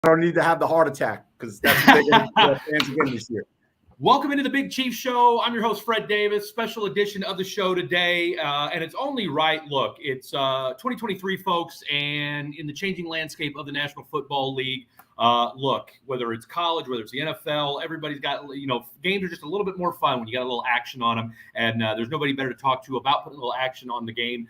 don't need to have the heart attack because that's what they're going to fans again this year. Welcome into the Big Chief Show. I'm your host, Fred Davis. Special edition of the show today, and it's only right. Look, it's 2023, folks, and in the changing landscape of the National Football League, look, whether it's college, whether it's the NFL, everybody's got, games are just a little bit more fun when you got a little action on them, and there's nobody better to talk to about putting a little action on the game.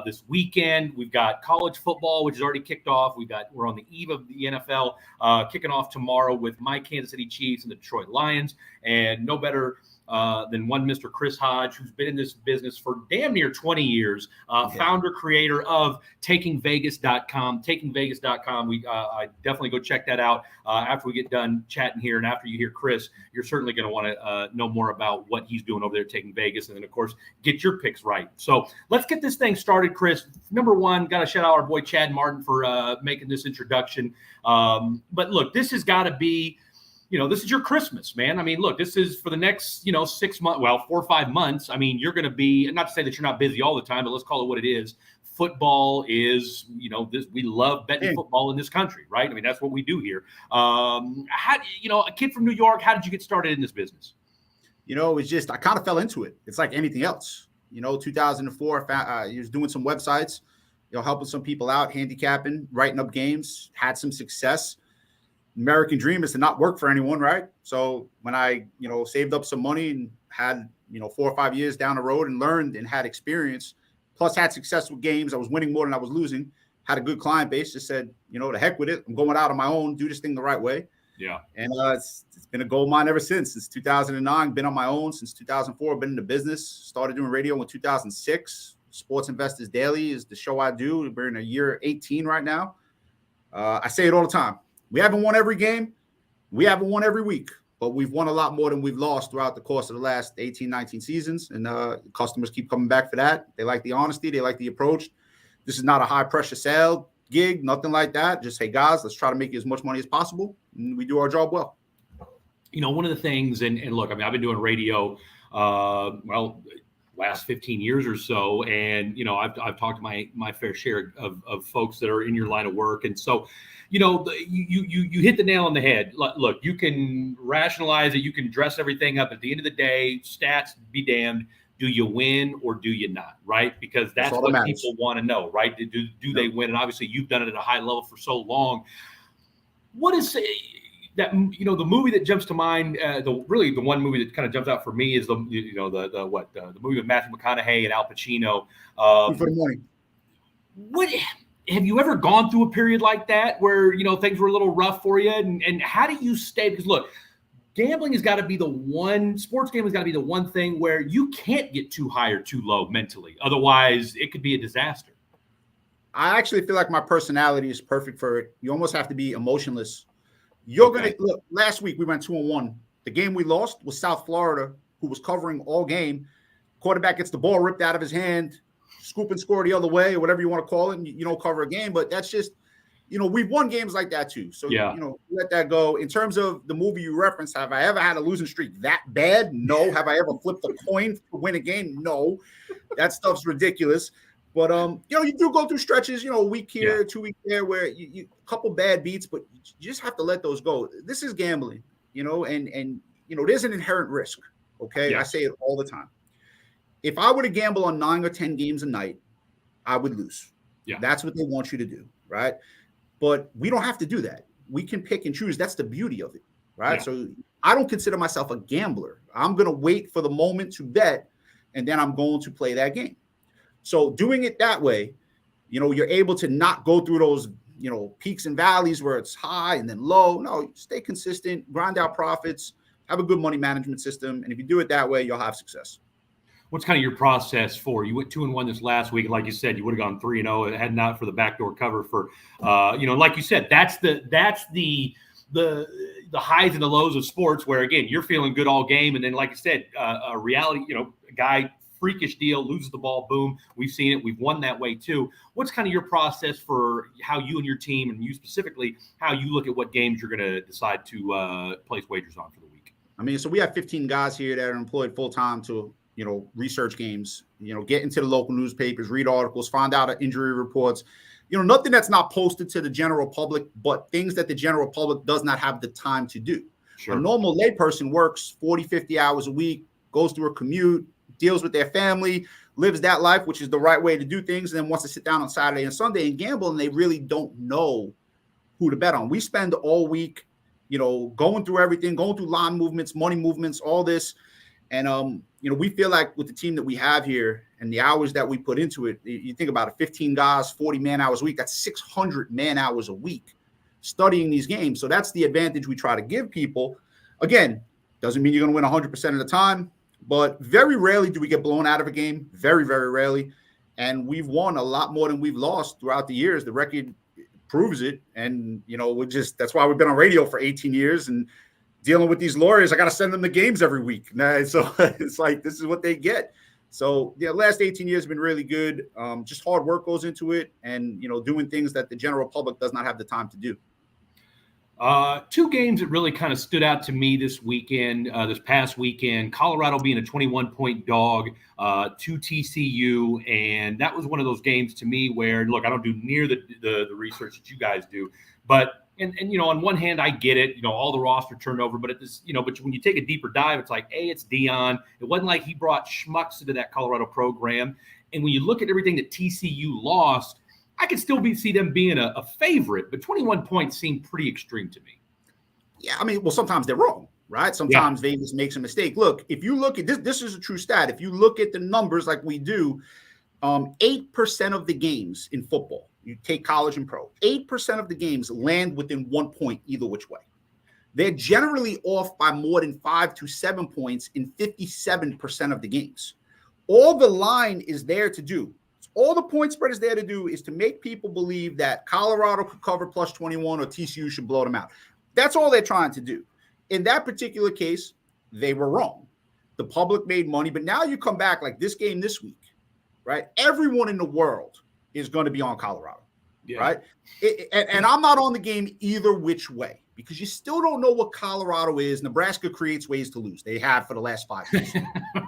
This weekend, we've got college football, which has already kicked off. We're on the eve of the NFL, kicking off tomorrow with my Kansas City Chiefs and the Detroit Lions. And no better than one Mr. Chris Hodge, who's been in this business for damn near 20 years, founder, creator of takingvegas.com. Takingvegas.com. I definitely go check that out after we get done chatting here. And after you hear Chris, you're certainly going to want to know more about what he's doing over there at Taking Vegas. And then, of course, get your picks right. So let's get this thing started, Chris. Number one, got to shout out our boy Chad Martin for making this introduction. But look, this has got to be, this is your Christmas, man. I mean, look, this is for the next, 6 months, 4 or 5 months. I mean, you're going to be, not to say that you're not busy all the time, but let's call it what it is. Football is, we love betting football in this country, right? I mean, that's what we do here. A kid from New York, how did you get started in this business? It's just, I kind of fell into it. It's like anything else. 2004, I was doing some websites, helping some people out, handicapping, writing up games, had some success. American dream is to not work for anyone, right? So when I, saved up some money and had, 4 or 5 years down the road and learned and had experience, plus had success with games, I was winning more than I was losing, had a good client base, just said, to heck with it. I'm going out on my own, do this thing the right way. Yeah. And it's been a gold mine ever since 2009, been on my own since 2004, been in the business, started doing radio in 2006. Sports Investors Daily is the show I do. We're in a year 18 right now. I say it all the time. We haven't won every game. We haven't won every week, but we've won a lot more than we've lost throughout the course of the last 18, 19 seasons. And customers keep coming back for that. They like the honesty. They like the approach. This is not a high pressure sale gig, nothing like that. Just, hey, guys, let's try to make you as much money as possible. And we do our job well. One of the things, and look, I mean, I've been doing radio, last 15 years or so. And, I've talked to my fair share of folks that are in your line of work. And so, you hit the nail on the head. Look, you can rationalize it. You can dress everything up. At the end of the day, stats be damned. Do you win or do you not? Right? Because that's what people want to know, right? Do they win? And obviously you've done it at a high level for so long. What is that, the movie that jumps to mind, the one movie that kind of jumps out for me is the movie with Matthew McConaughey and Al Pacino. For the morning. What have you ever gone through a period like that where, things were a little rough for you? And how do you stay? Because look, gambling has got to be sports gambling has got to be the one thing where you can't get too high or too low mentally. Otherwise, it could be a disaster. I actually feel like my personality is perfect for it. You almost have to be emotionless. You're going to look. Last week we went 2-1. The game we lost was South Florida, who was covering all game. Quarterback gets the ball ripped out of his hand, scoop and score the other way, or whatever you want to call it. And you don't cover a game, but that's just, we've won games like that too. So, let that go. In terms of the movie you referenced, have I ever had a losing streak that bad? No. Have I ever flipped a coin to win a game? No. That stuff's ridiculous. But, you do go through stretches, a week here, 2 weeks there, where you a couple bad beats, but you just have to let those go. This is gambling, and there's an inherent risk, okay? Yeah. I say it all the time. If I were to gamble on 9 or 10 games a night, I would lose. Yeah. That's what they want you to do, right? But we don't have to do that. We can pick and choose. That's the beauty of it, right? Yeah. So I don't consider myself a gambler. I'm going to wait for the moment to bet, and then I'm going to play that game. So doing it that way, you're able to not go through those, peaks and valleys where it's high and then low. No, stay consistent, grind out profits, have a good money management system. And if you do it that way, you'll have success. What's kind of your process for? You went 2-1 this last week. Like you said, you would have gone 3-0 had not for the backdoor cover for, like you said, that's the highs and the lows of sports where, again, you're feeling good all game. And then, like I said, a reality, a guy, freakish deal, loses the ball, boom. We've seen it. We've won that way too. What's kind of your process for how you and your team, and you specifically, how you look at what games you're going to decide to place wagers on for the week? I mean, so we have 15 guys here that are employed full-time to, research games, get into the local newspapers, read articles, find out injury reports, nothing that's not posted to the general public, but things that the general public does not have the time to do. Sure. A normal layperson works 40, 50 hours a week, goes through a commute, deals with their family, lives that life, which is the right way to do things, and then wants to sit down on Saturday and Sunday and gamble, and they really don't know who to bet on. We spend all week, going through everything, going through line movements, money movements, all this. And, we feel like with the team that we have here and the hours that we put into it, you think about it, 15 guys, 40 man hours a week, that's 600 man hours a week studying these games. So that's the advantage we try to give people. Again, doesn't mean you're going to win 100% of the time, but very rarely do we get blown out of a game. Very, very rarely. And we've won a lot more than we've lost throughout the years. The record proves it. And, that's why we've been on radio for 18 years and dealing with these lawyers. I got to send them the games every week. So it's like, this is what they get. So the last 18 years have been really good. Just hard work goes into it and, doing things that the general public does not have the time to do. Two games that really kind of stood out to me this past weekend, Colorado being a 21-point dog to TCU. And that was one of those games to me where, look, I don't do near the research that you guys do, but And on one hand, I get it, all the roster turnover, but at this, but when you take a deeper dive, it's like, hey, it's Dion. It wasn't like he brought schmucks into that Colorado program. And when you look at everything that TCU lost, I could still see them being a favorite, but 21 points seem pretty extreme to me. Yeah, I mean, well, sometimes they're wrong, right? Sometimes Vegas makes a mistake. Look, if you look at this is a true stat. If you look at the numbers like we do, 8% of the games in football, you take college and pro, 8% of the games land within 1 point either which way. They're generally off by more than 5 to 7 points in 57% of the games. All the line is there to do, all the point spread is there to do is to make people believe that Colorado could cover plus 21 or TCU should blow them out. That's all they're trying to do. In that particular case, they were wrong. The public made money, but now you come back like this game this week, right? Everyone in the world is going to be on Colorado, right? And I'm not on the game either which way because you still don't know what Colorado is. Nebraska creates ways to lose. They have for the last 5 years.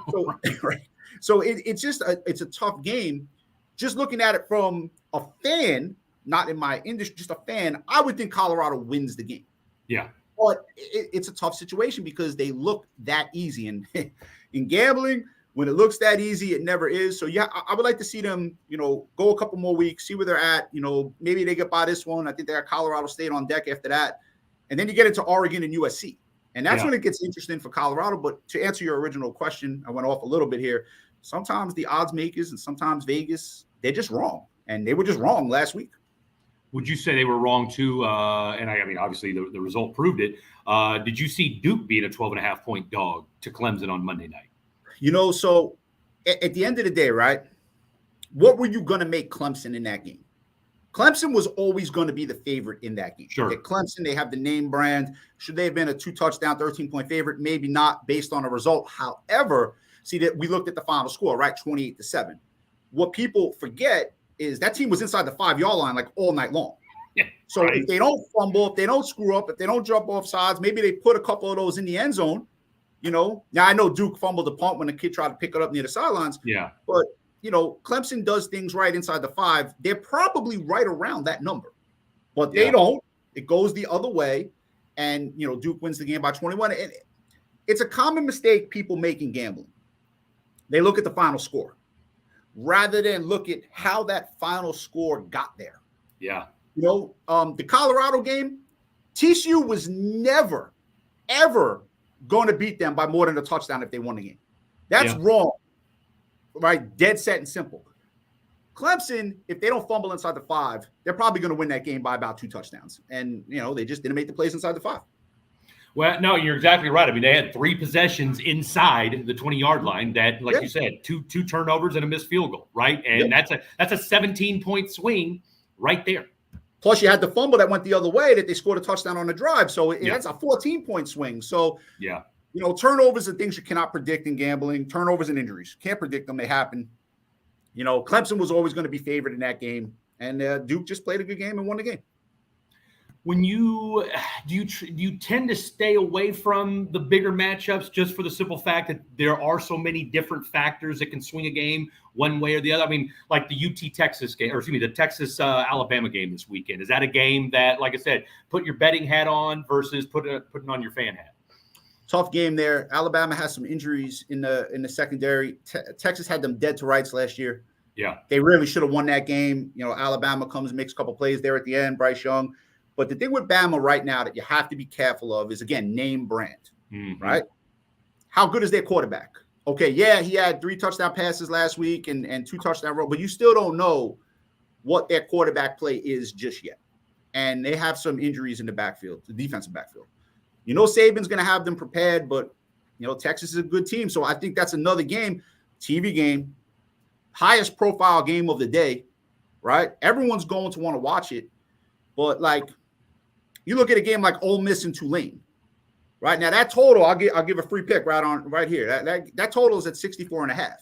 So, right. So it's a tough game. Just looking at it from a fan, not in my industry, just a fan, I would think Colorado wins the game. Yeah. But it's a tough situation because they look that easy. And in gambling, when it looks that easy, it never is. So, yeah, I would like to see them, go a couple more weeks, see where they're at. Maybe they get by this one. I think they got Colorado State on deck after that. And then you get into Oregon and USC. And that's when it gets interesting for Colorado. But to answer your original question, I went off a little bit here. Sometimes the odds makers and sometimes Vegas, they're just wrong. And they were just wrong last week. Would you say they were wrong too? And I mean, obviously the result proved it. Did you see Duke being a 12.5-point dog to Clemson on Monday night? So at the end of the day, right, what were you going to make Clemson in that game? Clemson was always going to be the favorite in that game. Sure. At Clemson, they have the name brand. Should they have been a 2-touchdown, 13-point favorite? Maybe not based on a result. However, see that we looked at the final score, right, 28-7. What people forget is that team was inside the 5-yard line like all night long. Yeah, so if they don't fumble, if they don't screw up, if they don't jump off sides, maybe they put a couple of those in the end zone. Now I know Duke fumbled the punt when the kid tried to pick it up near the sidelines. Yeah. But, Clemson does things right inside the 5. They're probably right around that number. But they don't. It goes the other way. And, Duke wins the game by 21. And it's a common mistake people make in gambling. They look at the final score rather than look at how that final score got there. Yeah. The Colorado game, TCU was never, ever going to beat them by more than a touchdown if they won the game. That's wrong, right? Dead set and simple. Clemson, if they don't fumble inside the 5, they're probably going to win that game by about 2 touchdowns. And, they just didn't make the plays inside the 5. Well, no, you're exactly right. I mean, they had 3 possessions inside the 20-yard line that, like you said, two turnovers and a missed field goal, right? And that's a 17-point swing right there. Plus, you had the fumble that went the other way that they scored a touchdown on the drive. So that's a 14-point swing. So, turnovers are things you cannot predict in gambling. Turnovers and injuries. Can't predict them. They happen. Clemson was always going to be favored in that game. And Duke just played a good game and won the game. When you do you tend to stay away from the bigger matchups just for the simple fact that there are so many different factors that can swing a game one way or the other? I mean, like the UT Texas game, or excuse me, the Texas Alabama game this weekend. Is that a game that, like I said, put your betting hat on versus putting on your fan hat? Tough game there. Alabama has some injuries in the secondary. Texas had them dead to rights last year. Yeah, they really should have won that game. Alabama comes and makes a couple plays there at the end. Bryce Young. But the thing with Bama right now that you have to be careful of is, again, name brand, right? How good is their quarterback? Okay, yeah, he had 3 touchdown passes last week and 2 touchdown runs, but you still don't know what their quarterback play is just yet. And they have some injuries in the backfield, the defensive backfield. Saban's going to have them prepared, but, Texas is a good team. So I think that's another game, TV game, highest profile game of the day, right? Everyone's going to want to watch it. But, you look at a game like Ole Miss and Tulane, right? Now that total, I'll give a free pick right here. That total is at 64.5.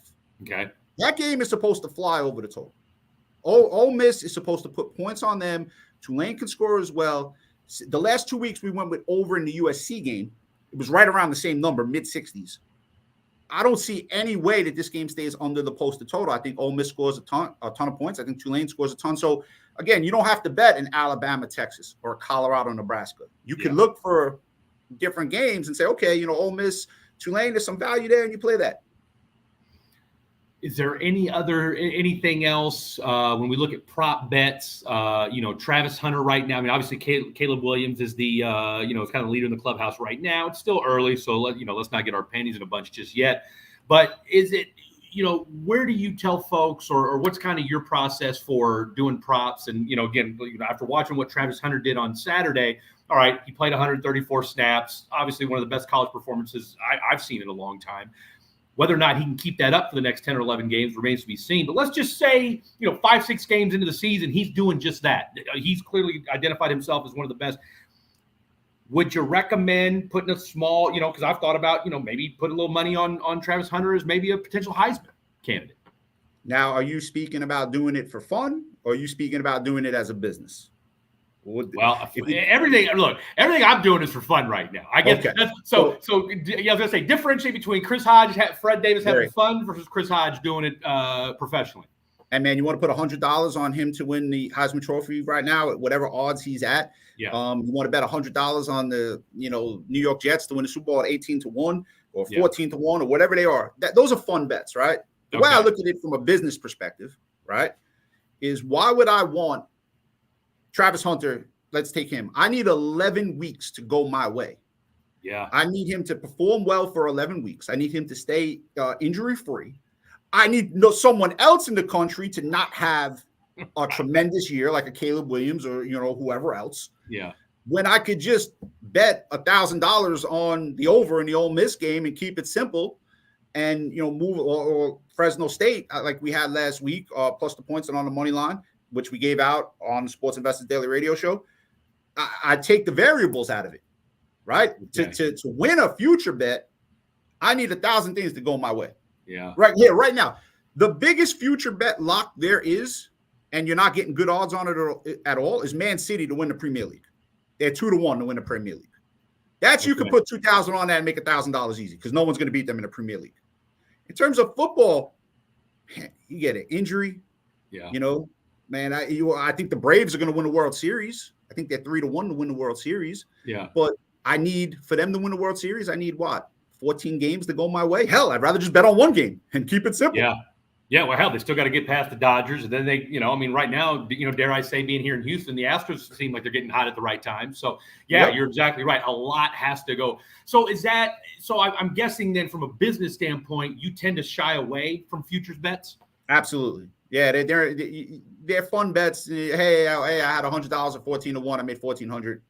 Okay. That game is supposed to fly over the total. Ole Miss is supposed to put points on them. Tulane can score as well. The last 2 weeks we went with over in the USC game. It was right around the same number, mid-60s. I don't see any way that this game stays under the posted total. I think Ole Miss scores a ton of points. I think Tulane scores a ton. So, again, you don't have to bet in Alabama, Texas, or Colorado, Nebraska. You can look for different games and say, okay, Ole Miss, Tulane, there's some value there, and you play that. Is there anything else when we look at prop bets? Travis Hunter right now. I mean, obviously Caleb Williams is the is kind of the leader in the clubhouse right now. It's still early, so let's not get our panties in a bunch just yet. But is it where do you tell folks, or what's kind of your process for doing props? And again, after watching what Travis Hunter did on Saturday, all right, he played 134 snaps. Obviously, one of the best college performances I've seen in a long time. Whether or not he can keep that up for the next 10 or 11 games remains to be seen. But let's just say, 5-6 games into the season, he's doing just that. He's clearly identified himself as one of the best. Would you recommend putting a small, because I've thought about, maybe put a little money on Travis Hunter as maybe a potential Heisman candidate? Now, are you speaking about doing it for fun, or are you speaking about doing it as a business? Well, everything I'm doing is for fun right now. I guess. Okay. So I was gonna say differentiate between Chris Hodge, Fred Davis having fun versus Chris Hodge doing it professionally. And man, you want to put $100 on him to win the Heisman Trophy right now at whatever odds he's at. Yeah. You want to bet $100 on the New York Jets to win the Super Bowl at 18-1 or 14-1 or whatever they are. Those are fun bets, right? The way I look at it from a business perspective, right, is why would I want Travis Hunter? Let's take him. I need 11 weeks to go my way. Yeah. I need him to perform well for 11 weeks. I need him to stay injury-free. I need someone else in the country to not have a tremendous year like a Caleb Williams or, whoever else. Yeah. When I could just bet $1,000 on the over in the Ole Miss game and keep it simple and, move or Fresno State like we had last week, plus the points and on the money line, which we gave out on the Sports Investors Daily Radio Show. I take the variables out of it, right? Okay. To win a future bet, I need 1,000 things to go my way. Yeah. Right here, right now. The biggest future bet lock there is, and you're not getting good odds on it at all, is Man City to win the Premier League. They're 2-1 to win the Premier League. That's okay. You can put 2,000 on that and make $1,000 easy because no one's going to beat them in the Premier League. In terms of football, you get an injury. Yeah. Man, I think the Braves are going to win the World Series. I think they're 3-1 to win the World Series. Yeah. But for them to win the World Series, I need what? 14 games to go my way? Hell, I'd rather just bet on one game and keep it simple. Yeah. Yeah, well, hell, they still got to get past the Dodgers. And then they, right now, dare I say, being here in Houston, the Astros seem like they're getting hot at the right time. So, yeah, You're exactly right. A lot has to go. So I'm guessing then from a business standpoint, you tend to shy away from futures bets? Absolutely. Yeah, they're fun bets. Hey, I had $100 at 14-1. I made 1,400.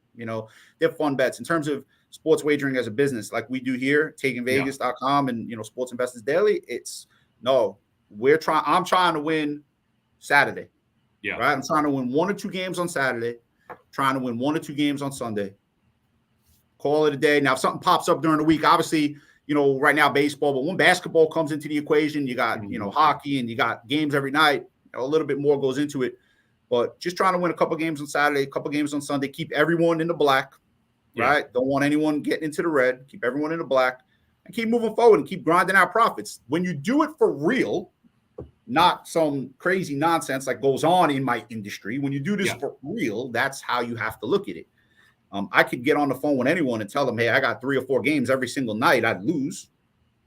They're fun bets. In terms of sports wagering as a business, like we do here, takingvegas.com and Sports Investors Daily, I'm trying to win Saturday. Yeah. Right. I'm trying to win 1 or 2 games on Saturday, trying to win 1 or 2 games on Sunday. Call it a day. Now, if something pops up during the week, obviously, right now baseball, but when basketball comes into the equation, you got, hockey and you got games every night, a little bit more goes into it. but just trying to win a couple games on Saturday, a couple games on Sunday, keep everyone in the black, right? Don't want anyone getting into the red, keep everyone in the black, and keep moving forward and keep grinding out profits. When you do it for real, not some crazy nonsense like goes on in my industry. When you do this for real, that's how you have to look at it. I could get on the phone with anyone and tell them, hey, I got 3 or 4 games every single night. I'd lose.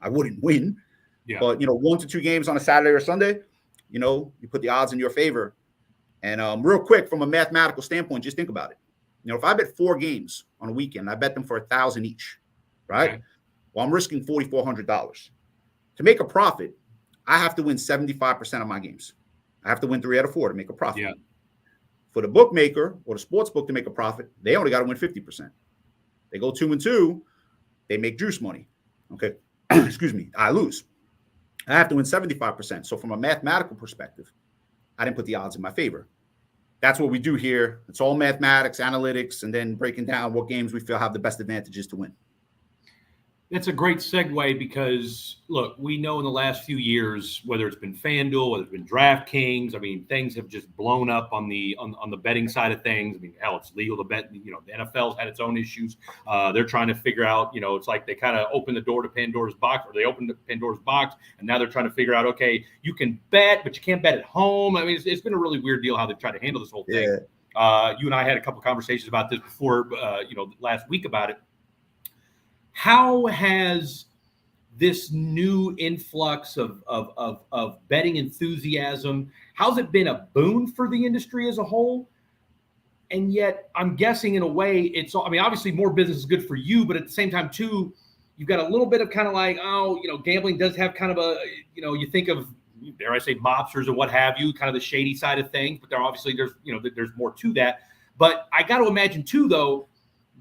I wouldn't win. Yeah. But, 1 to 2 games on a Saturday or Sunday, you put the odds in your favor. And real quick, from a mathematical standpoint, just think about it. If I bet 4 games on a weekend, I bet them for $1,000 each, right? Okay. Well, I'm risking $4,400. To make a profit, I have to win 75% of my games. I have to win 3 out of 4 to make a profit. Yeah. For the bookmaker or the sports book to make a profit, they only got to win 50%. They go 2 and 2, they make juice money. Okay. Excuse me. I lose. I have to win 75%. So from a mathematical perspective, I didn't put the odds in my favor. That's what we do here. It's all mathematics, analytics, and then breaking down what games we feel have the best advantages to win. That's a great segue because, look, we know in the last few years, whether it's been FanDuel, whether it's been DraftKings, I mean, things have just blown up on the betting side of things. I mean, hell, it's legal to bet. The NFL's had its own issues. They're trying to figure out, it's like they kind of opened the door to Pandora's box, or they opened the Pandora's box, and now they're trying to figure out, okay, you can bet, but you can't bet at home. I mean, it's been a really weird deal how they try to handle this whole thing. Yeah. You and I had a couple conversations about this before, last week about it. How has this new influx of betting enthusiasm, how's it been a boon for the industry as a whole? And yet I'm guessing in a way obviously more business is good for you, but at the same time too, you've got a little bit of kind of like, gambling does have kind of a, you think of, dare I say, mobsters or what have you, kind of the shady side of things, but there's more to that. But I got to imagine too, though,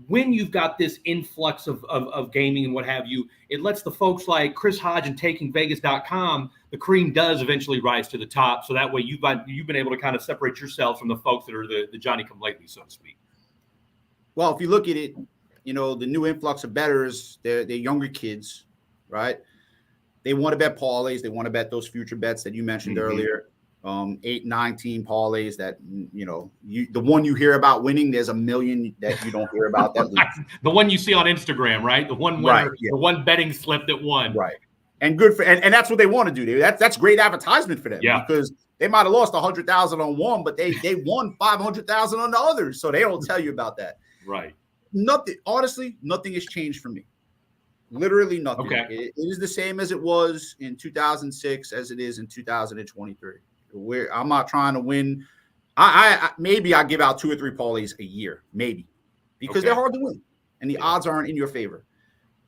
when you've got this influx of gaming and what have you, it lets the folks like Chris Hodge and takingvegas.com, the cream does eventually rise to the top. So that way you've been able to kind of separate yourself from the folks that are the Johnny-come-lately, so to speak. Well, if you look at it, the new influx of bettors, they're younger kids, right? They want to bet parlays. They want to bet those future bets that you mentioned earlier. 8, 9 team parlays that, the one you hear about winning, there's a million that you don't hear about that lose. The one you see on Instagram, right? The one winner, right, the one betting slip that won. Right. And good for, and that's what they want to do. That's great advertisement for them, because they might have lost 100,000 on one, but they won 500,000 on the others. So they don't tell you about that. Right. Honestly, nothing has changed for me. Literally nothing. Okay. It is the same as it was in 2006 as it is in 2023. I'm not trying to win. I maybe I give out 2 or 3 parlays a year, maybe, because they're hard to win and the odds aren't in your favor.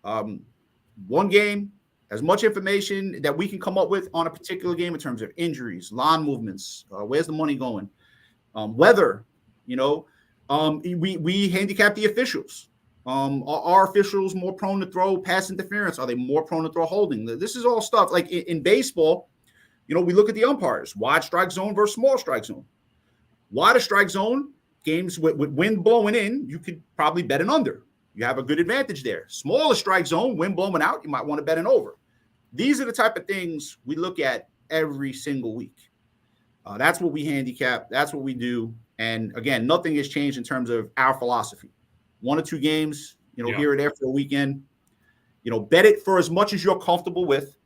One game, as much information that we can come up with on a particular game in terms of injuries, line movements, where's the money going, weather, we handicap the officials. Are officials more prone to throw pass interference? Are they more prone to throw holding? This is all stuff like in baseball. We look at the umpires, wide strike zone versus small strike zone. Wider strike zone, games with wind blowing in, you could probably bet an under. You have a good advantage there. Smaller strike zone, wind blowing out, you might want to bet an over. These are the type of things we look at every single week. That's what we handicap. That's what we do. And again, nothing has changed in terms of our philosophy. 1 or 2 games, here or there for a weekend. Bet it for as much as you're comfortable with.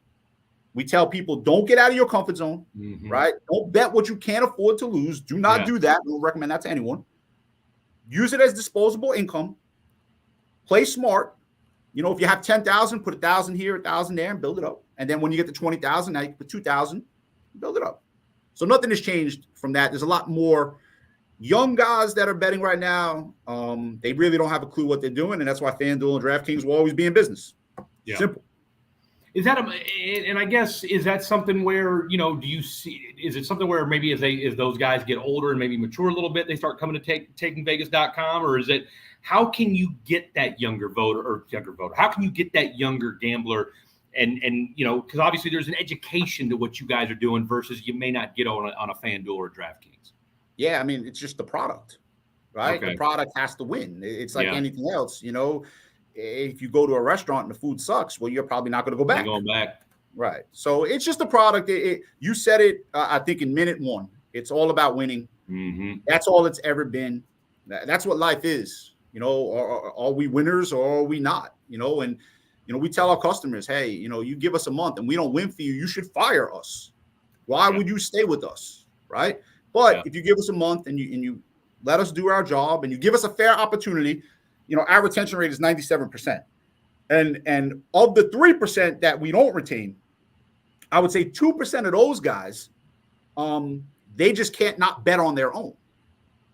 We tell people, don't get out of your comfort zone, right? Don't bet what you can't afford to lose. Do not do that. We don't recommend that to anyone. Use it as disposable income. Play smart. If you have 10,000, put 1,000 here, 1,000 there, and build it up. And then when you get to 20,000, now you put 2,000, build it up. So nothing has changed from that. There's a lot more young guys that are betting right now. They really don't have a clue what they're doing, and that's why FanDuel and DraftKings will always be in business. Yeah. Simple. Is that and I guess, is that something where, do you see, is it something where maybe as those guys get older and maybe mature a little bit, they start coming to takingvegas.com, or is it, how can you get that younger voter? How can you get that younger gambler? And because obviously there's an education to what you guys are doing versus you may not get on a FanDuel or DraftKings. Yeah. I mean, it's just the product, right? Okay. The product has to win. It's like anything else, If you go to a restaurant and the food sucks, well, you're probably not going to go back. Going back. Right. So it's just a product. You said it, I think, in minute 1. It's all about winning. Mm-hmm. That's all it's ever been. That's what life is. Are we winners or are we not? And we tell our customers, hey, you give us a month and we don't win for you, you should fire us. Why would you stay with us, right? But if you give us a month and you let us do our job and you give us a fair opportunity, our retention rate is 97%. And of the 3% that we don't retain, I would say 2% of those guys, they just can't not bet on their own.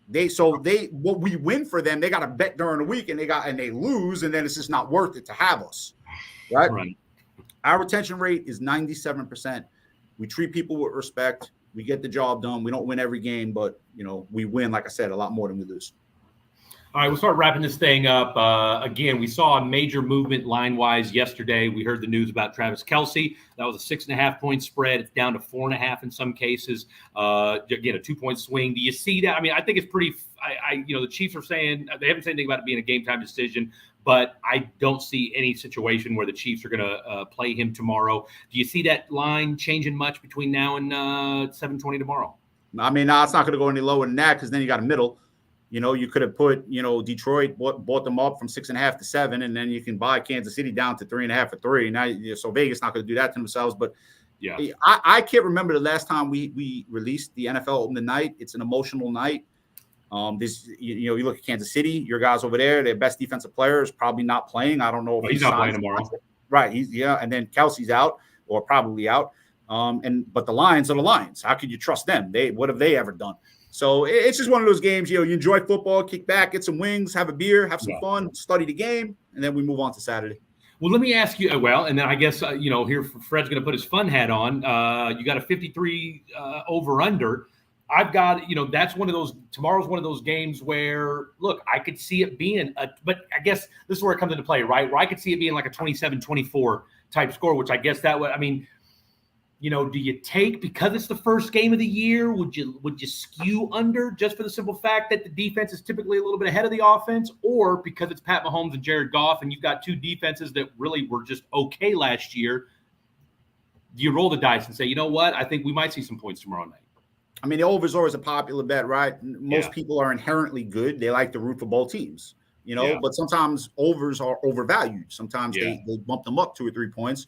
What we win for them, they got to bet during the week and they lose, and then it's just not worth it to have us, right? Our retention rate is 97%. We treat people with respect. We get the job done. We don't win every game, but we win, like I said, a lot more than we lose. All right, we'll start wrapping this thing up. Again, we saw a major movement line-wise yesterday. We heard the news about Travis Kelce. That was a 6.5-point spread. It's down to 4.5 in some cases. Again, a 2-point swing. Do you see that? I mean, I think it's pretty. The Chiefs are saying they haven't said anything about it being a game-time decision, but I don't see any situation where the Chiefs are going to play him tomorrow. Do you see that line changing much between now and 7:20 tomorrow? I mean, it's not going to go any lower than that because then you got a middle. You could have put, Detroit bought them up from 6.5 to 7, and then you can buy Kansas City down to 3.5 for 3. Now, so Vegas not going to do that to themselves. But yeah, I can't remember the last time we released the NFL Open the night. It's an emotional night. You look at Kansas City, your guys over there, their best defensive player is probably not playing. I don't know if he's not playing tomorrow. Right. And then Kelsey's out or probably out. But the Lions are the Lions. How could you trust them? What have they ever done? So it's just one of those games, you enjoy football, kick back, get some wings, have a beer, have some fun, study the game, and then we move on to Saturday. Well, let me ask you, and then I guess, here Fred's going to put his fun hat on. You got a 53 over-under. I've got, that's tomorrow's one of those games where, look, I could see it being but I guess this is where it comes into play, right? Where I could see it being like a 27-24 type score, which I guess that would, do you take, because it's the first game of the year, would you skew under just for the simple fact that the defense is typically a little bit ahead of the offense, or because it's Pat Mahomes and Jared Goff and you've got two defenses that really were just okay last year, do you roll the dice and say, you know what, I think we might see some points tomorrow night? I mean, the over is always a popular bet, right? Most people are inherently good. They like to root for both teams, but sometimes overs are overvalued. Sometimes they bump them up 2 or 3 points.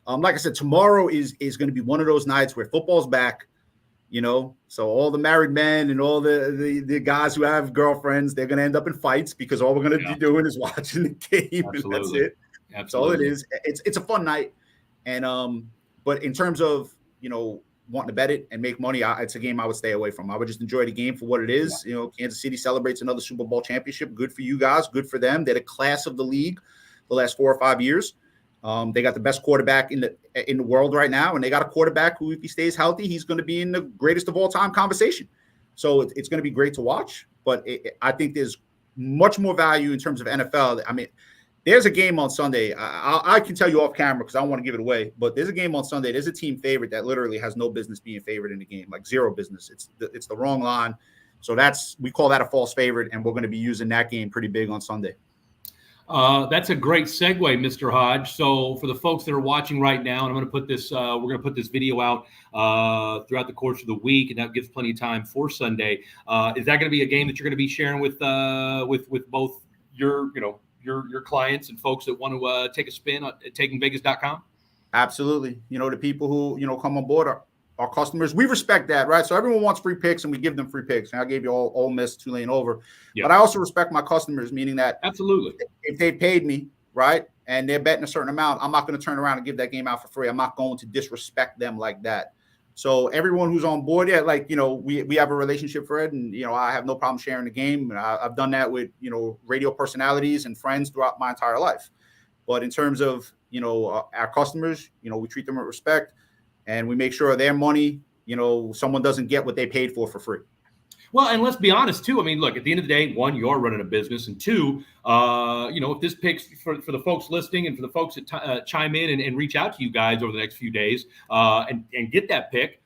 Like I said, tomorrow is going to be one of those nights where football's back, so all the married men and all the guys who have girlfriends, they're going to end up in fights because all we're going to be doing is watching the game. Absolutely. And that's it. Absolutely. That's all it is. It's a fun night. And, but in terms of, wanting to bet it and make money, it's a game I would stay away from. I would just enjoy the game for what it is. Kansas City celebrates another Super Bowl championship. Good for you guys. Good for them. They're the class of the league the last 4 or 5 years. They got the best quarterback in the world right now, and they got a quarterback who, if he stays healthy, he's going to be in the greatest of all time conversation. So it's going to be great to watch. But I think there's much more value in terms of NFL. I mean, there's a game on Sunday. I can tell you off camera because I don't want to give it away. But there's a game on Sunday. There's a team favorite that literally has no business being favored in the game, like zero business. It's the wrong line. So we call that a false favorite, and we're going to be using that game pretty big on Sunday. That's a great segue, Mr. Hodge. So for the folks that are watching right now, and I'm going to put this, we're going to put this video out throughout the course of the week, and that gives plenty of time for Sunday. Is that going to be a game that you're going to be sharing with both your clients and folks that want to take a spin at takingvegas.com? Absolutely. The people who come on board are our customers. We respect that, right? So everyone wants free picks, and we give them free picks. And I gave you all Ole Miss, Tulane over. Yep. But I also respect my customers, meaning that absolutely, if they paid me, right, and they're betting a certain amount, I'm not going to turn around and give that game out for free. I'm not going to disrespect them like that. So everyone who's on board, we have a relationship, Fred, and I have no problem sharing the game. And I've done that with radio personalities and friends throughout my entire life. But in terms of our customers, we treat them with respect. And we make sure their money, someone doesn't get what they paid for free. Well, and let's be honest, too. I mean, look, at the end of the day, one, you're running a business. And two, if this picks for the folks listening and for the folks that chime in and reach out to you guys over the next few days and get that pick,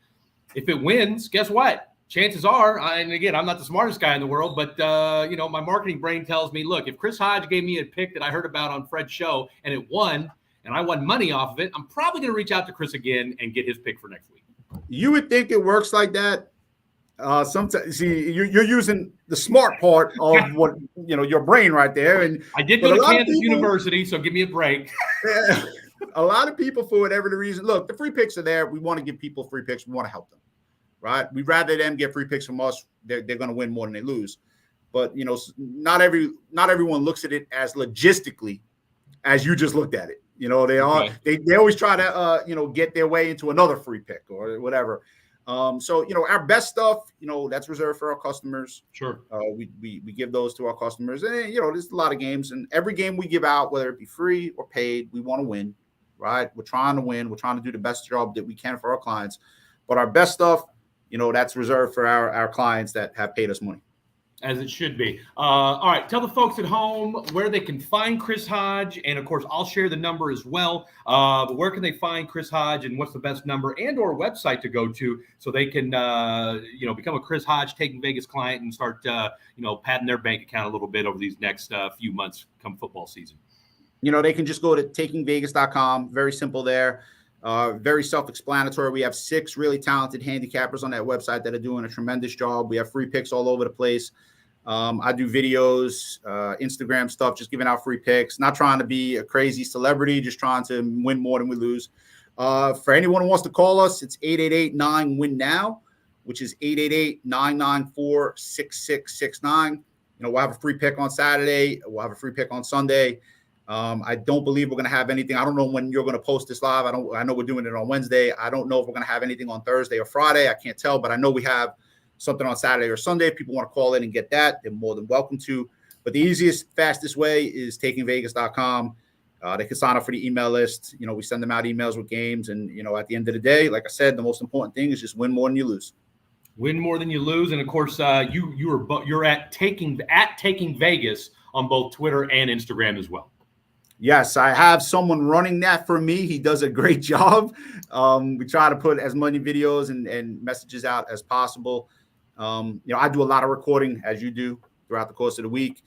if it wins, guess what? Chances are, and again, I'm not the smartest guy in the world, but, my marketing brain tells me, look, if Chris Hodge gave me a pick that I heard about on Fred's show and it won, and I won money off of it, I'm probably going to reach out to Chris again and get his pick for next week. You would think it works like that Sometimes, see, you're using the smart part of what your brain right there. And I did go to Kansas University, so give me a break. A lot of people, for whatever the reason, look, the free picks are there. We want to give people free picks. We want to help them, right? We'd rather them get free picks from us. They're going to win more than they lose. But not everyone looks at it as logistically as you just looked at it. They always try to get their way into another free pick or whatever. So our best stuff, that's reserved for our customers. Sure. We give those to our customers, and there's a lot of games, and every game we give out, whether it be free or paid, we want to win, right? We're trying to win. We're trying to do the best job that we can for our clients, but our best stuff, that's reserved for our clients that have paid us money. As it should be. All right. Tell the folks at home where they can find Chris Hodge. And, of course, I'll share the number as well. But where can they find Chris Hodge, and what's the best number and or website to go to so they can, become a Chris Hodge Taking Vegas client and start, padding their bank account a little bit over these next few months come football season? They can just go to takingvegas.com. Very simple there. Very self-explanatory. We have 6 really talented handicappers on that website that are doing a tremendous job. We have free picks all over the place. I do videos, Instagram stuff, just giving out free picks, not trying to be a crazy celebrity, just trying to win more than we lose. For anyone who wants to call us, it's 888-9-WIN-NOW, which is 888-994-6669. We'll have a free pick on Saturday. We'll have a free pick on Sunday. I don't believe we're going to have anything. I don't know when you're going to post this live. I know we're doing it on Wednesday. I don't know if we're going to have anything on Thursday or Friday. I can't tell, but I know we have something on Saturday or Sunday. If people want to call in and get that, they're more than welcome to. But the easiest, fastest way is takingvegas.com. They can sign up for the email list. We send them out emails with games. And, at the end of the day, like I said, the most important thing is just win more than you lose. Win more than you lose. And, of course, you're at Taking Vegas on both Twitter and Instagram as well. Yes, I have someone running that for me. He does a great job. We try to put as many videos and messages out as possible. I do a lot of recording, as you do, throughout the course of the week.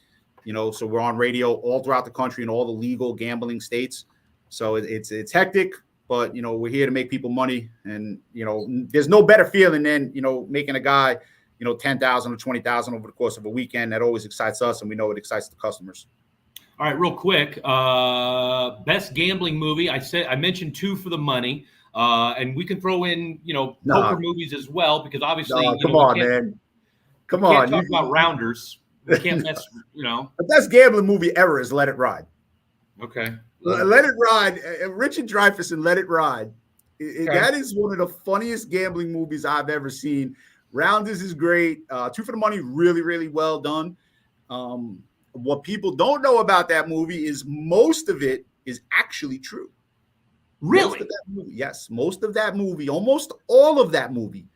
So we're on radio all throughout the country in all the legal gambling states. So it's hectic, but we're here to make people money. And there's no better feeling than making a guy $10,000 or $20,000 over the course of a weekend. That always excites us, and we know it excites the customers. All right, real quick, best gambling movie. I mentioned 2 for the money, and we can throw in poker movies as well, because obviously come on, man, come on. Can't talk about rounders. We can't mess. The best gambling movie ever is Let It Ride. Okay, Let It Ride. Richard Dreyfuss and Let It Ride. That is one of the funniest gambling movies I've ever seen. Rounders is great. 2 for the Money, really, really well done. What people don't know about that movie is most of it is actually true. Really? Yes. Most of that movie, almost all of that movie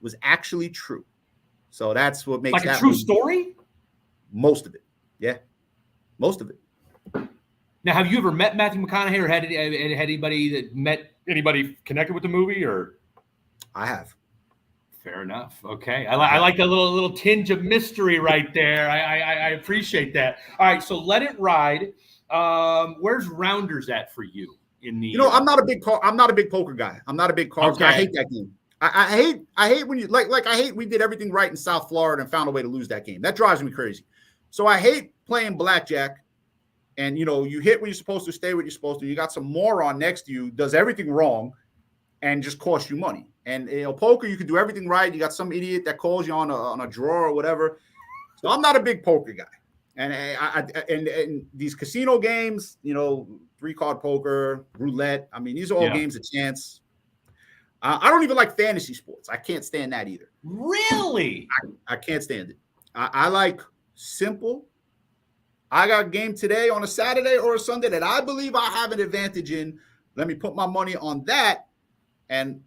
was actually true. So that's what makes like that a true movie. Story? Most of it. Yeah. Most of it. Now, have you ever met Matthew McConaughey or had anybody connected with the movie? Or I have. Fair enough. Okay. I like that little tinge of mystery right there. I appreciate that. All right. So Let It Ride. Where's Rounders at for you in the, I'm not a big poker guy. I'm not a big cards guy. I hate that game. I hate when you I hate we did everything right in South Florida and found a way to lose that game. That drives me crazy. So I hate playing blackjack and you hit when you're supposed to, stay what you're supposed to. You got some moron next to you, does everything wrong and just costs you money. And poker, you can do everything right. You got some idiot that calls you on a draw or whatever. So I'm not a big poker guy. And and these casino games, 3-card poker, roulette. I mean, these are all games of chance. I don't even like fantasy sports. I can't stand that either. Really? I can't stand it. I like simple. I got a game today on a Saturday or a Sunday that I believe I have an advantage in. Let me put my money on that, and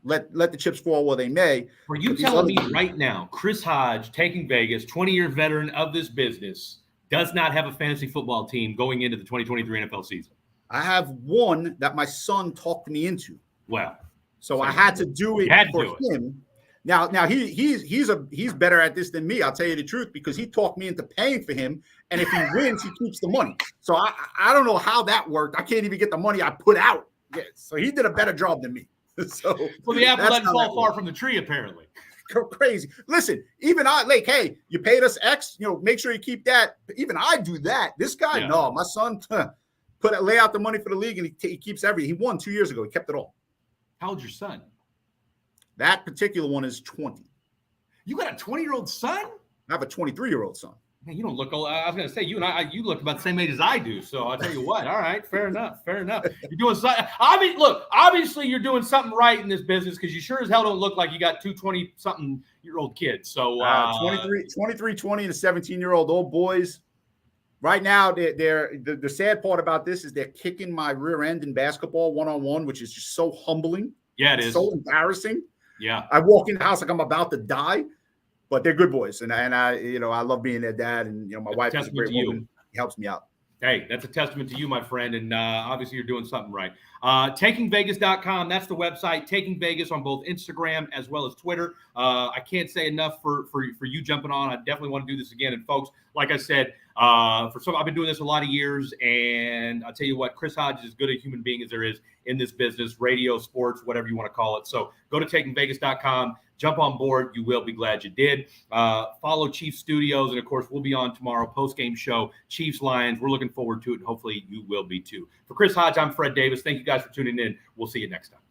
let the chips fall where they may. Are you telling me right now, Chris Hodge, Taking Vegas, 20-year veteran of this business, does not have a fantasy football team going into the 2023 NFL season? I have one that my son talked me into. Well, so I had to do it for him. Now he's better at this than me. I'll tell you the truth, because he talked me into paying for him, and if he wins, he keeps the money. So I don't know how that worked. I can't even get the money I put out. Yeah, so he did a better job than me. So well, the apple doesn't fall far from the tree, apparently. Go crazy. Listen, even I like, hey, you paid us X, make sure you keep that. Even I do that. This guy, no, my son lay out the money for the league, and he keeps he won 2 years ago. He kept it all. How old's your son? That particular one is 20. You got a 20-year-old son? I have a 23-year-old son. Man, you don't look old. I was going to say, you look about the same age as I do. So I'll tell you what. All right, fair enough. You're doing something. Obviously you're doing something right in this business, because you sure as hell don't look like you got two 20-something-year-old kids. So 23, 20, and a 17-year-old old boys. Right now, the sad part about this is they're kicking my rear end in basketball one-on-one, which is just so humbling. Yeah, it is. So embarrassing. Yeah. I walk in the house like I'm about to die. But they're good boys, and I love being their dad, and my wife is a great woman. He helps me out. Hey, that's a testament to you, my friend, and obviously you're doing something right. TakingVegas.com, that's the website. Taking Vegas on both Instagram as well as Twitter. I can't say enough for you jumping on. I definitely want to do this again. And folks, like I said, I've been doing this a lot of years, and I'll tell you what, Chris Hodge is as good a human being as there is in this business, radio, sports, whatever you want to call it. So go to TakingVegas.com. Jump on board. You will be glad you did. Follow Chiefs Studios. And, of course, we'll be on tomorrow, post-game show, Chiefs Lions. We're looking forward to it, and hopefully you will be too. For Chris Hodge, I'm Fred Davis. Thank you guys for tuning in. We'll see you next time.